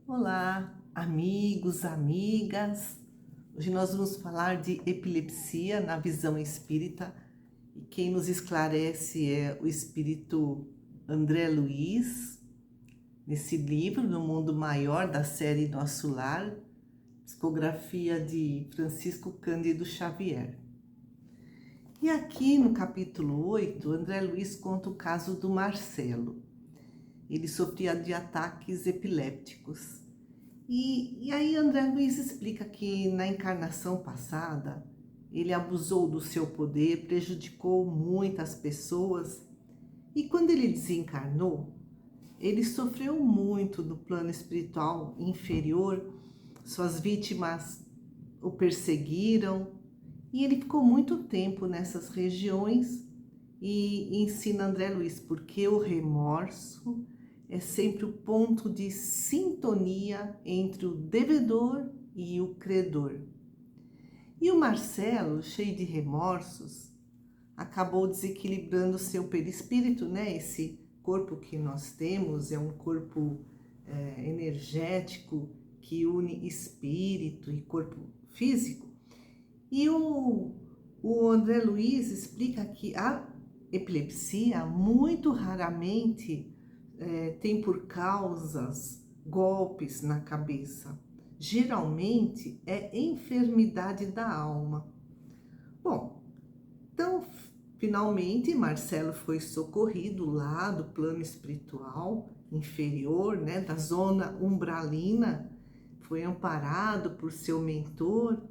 Olá, amigos, amigas. Hoje nós vamos falar de epilepsia na visão espírita e quem nos esclarece é o espírito André Luiz, nesse livro, No Mundo Maior, da série Nosso Lar, psicografia de Francisco Cândido Xavier. E aqui no capítulo 8, André Luiz conta o caso do Marcelo. Ele sofria de ataques epilépticos. E aí André Luiz explica que na encarnação passada ele abusou do seu poder, prejudicou muitas pessoas e quando ele desencarnou, ele sofreu muito no plano espiritual inferior, suas vítimas o perseguiram e ele ficou muito tempo nessas regiões e ensina André Luiz porque o remorso é sempre o ponto de sintonia entre o devedor e o credor. E o Marcelo, cheio de remorsos, acabou desequilibrando seu perispírito, né? Esse corpo que nós temos é um corpo energético que une espírito e corpo físico. E o André Luiz explica que a epilepsia muito raramente tem por causas golpes na cabeça. Geralmente é enfermidade da alma. Bom, então finalmente Marcelo foi socorrido lá do plano espiritual inferior, né, da zona umbralina, foi amparado por seu mentor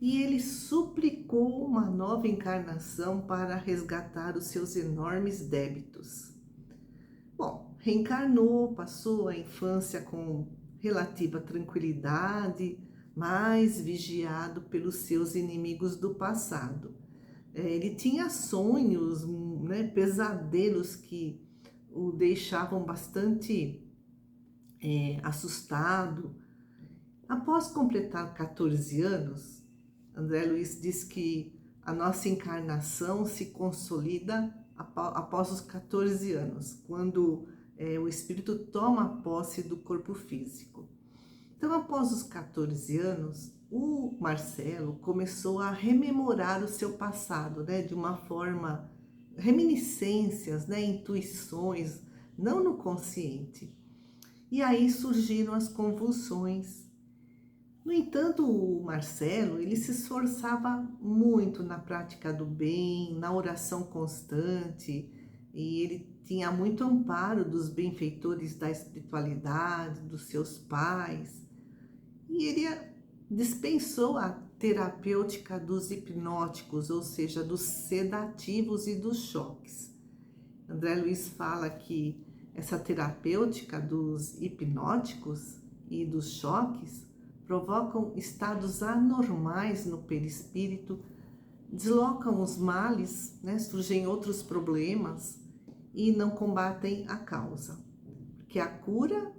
e ele suplicou uma nova encarnação para resgatar os seus enormes débitos. Bom, reencarnou, passou a infância com relativa tranquilidade, mas vigiado pelos seus inimigos do passado. Ele tinha sonhos, né, pesadelos que o deixavam bastante assustado. Após completar 14 anos, André Luiz diz que a nossa encarnação se consolida após os 14 anos, quando o espírito toma posse do corpo físico. Então, após os 14 anos, o Marcelo começou a rememorar o seu passado, né, de uma forma, reminiscências, né, intuições, não no consciente. E aí surgiram as convulsões. No entanto, o Marcelo, ele se esforçava muito na prática do bem, na oração constante, e ele tinha muito amparo dos benfeitores da espiritualidade, dos seus pais, e ele dispensou a terapêutica dos hipnóticos, ou seja, dos sedativos e dos choques. André Luiz fala que essa terapêutica dos hipnóticos e dos choques provocam estados anormais no perispírito, deslocam os males, né? Surgem outros problemas e não combatem a causa. Porque a cura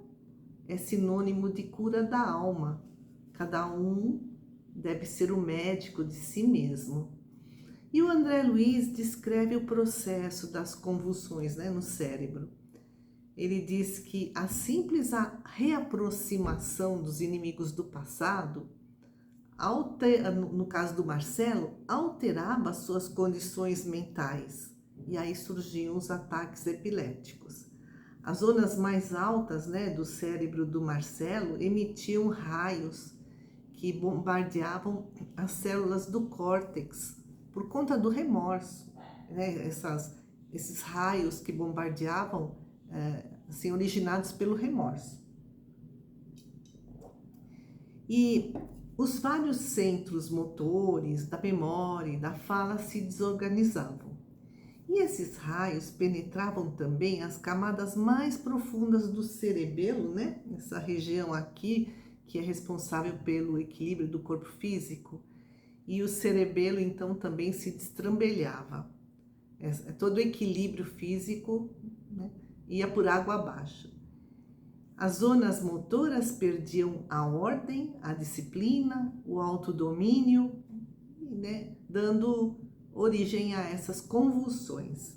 é sinônimo de cura da alma. Cada um deve ser o médico de si mesmo. E o André Luiz descreve o processo das convulsões, né, no cérebro. Ele diz que a simples reaproximação dos inimigos do passado, no caso do Marcelo, alterava suas condições mentais. E aí surgiam os ataques epiléticos. As zonas mais altas, né, do cérebro do Marcelo emitiam raios que bombardeavam as células do córtex por conta do remorso, né? Esses raios que bombardeavam assim, originados pelo remorso. E os vários centros motores da memória e da fala se desorganizavam. E esses raios penetravam também as camadas mais profundas do cerebelo, né? Essa região aqui que é responsável pelo equilíbrio do corpo físico. E o cerebelo então também se destrambelhava. Todo o equilíbrio físico, né, ia por água abaixo. As zonas motoras perdiam a ordem, a disciplina, o autodomínio, né, dando origem a essas convulsões.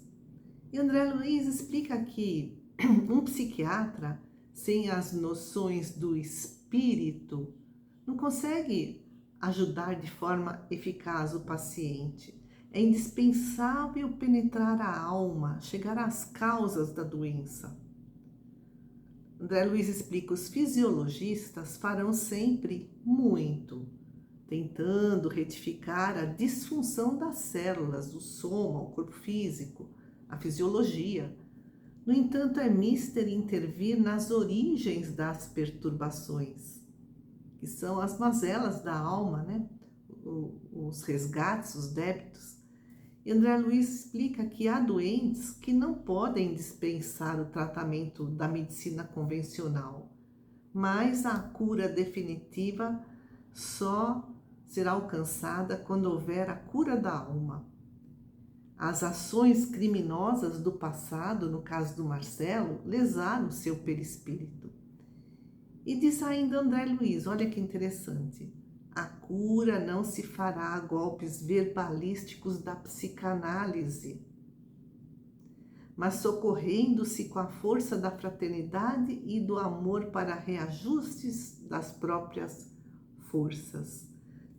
E André Luiz explica que um psiquiatra sem as noções do espírito, não consegue ajudar de forma eficaz o paciente. É indispensável penetrar a alma, chegar às causas da doença. André Luiz explica: os fisiologistas farão sempre muito, tentando retificar a disfunção das células, o soma, o corpo físico, a fisiologia. No entanto, é mister intervir nas origens das perturbações, que são as mazelas da alma, né? Os resgates, os débitos. E André Luiz explica que há doentes que não podem dispensar o tratamento da medicina convencional, mas a cura definitiva só será alcançada quando houver a cura da alma. As ações criminosas do passado, no caso do Marcelo, lesaram seu perispírito. E diz ainda André Luiz, olha que interessante: a cura não se fará a golpes verbalísticos da psicanálise, mas socorrendo-se com a força da fraternidade e do amor para reajustes das próprias forças.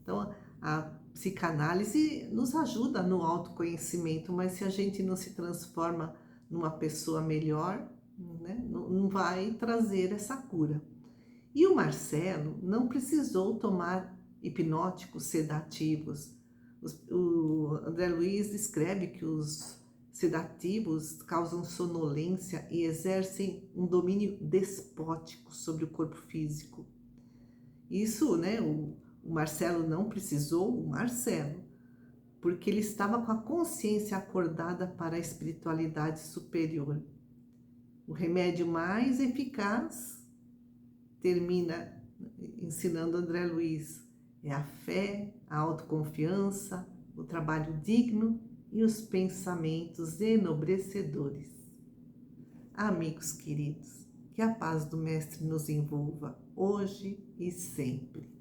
Então, a psicanálise nos ajuda no autoconhecimento, mas se a gente não se transforma numa pessoa melhor, né, não vai trazer essa cura. E o Marcelo não precisou tomar hipnóticos sedativos. O André Luiz descreve que os sedativos causam sonolência e exercem um domínio despótico sobre o corpo físico. Isso, né, o Marcelo não precisou, o Marcelo, porque ele estava com a consciência acordada para a espiritualidade superior. O remédio mais eficaz, termina ensinando André Luiz, é a fé, a autoconfiança, o trabalho digno e os pensamentos enobrecedores. Amigos queridos, que a paz do Mestre nos envolva hoje e sempre.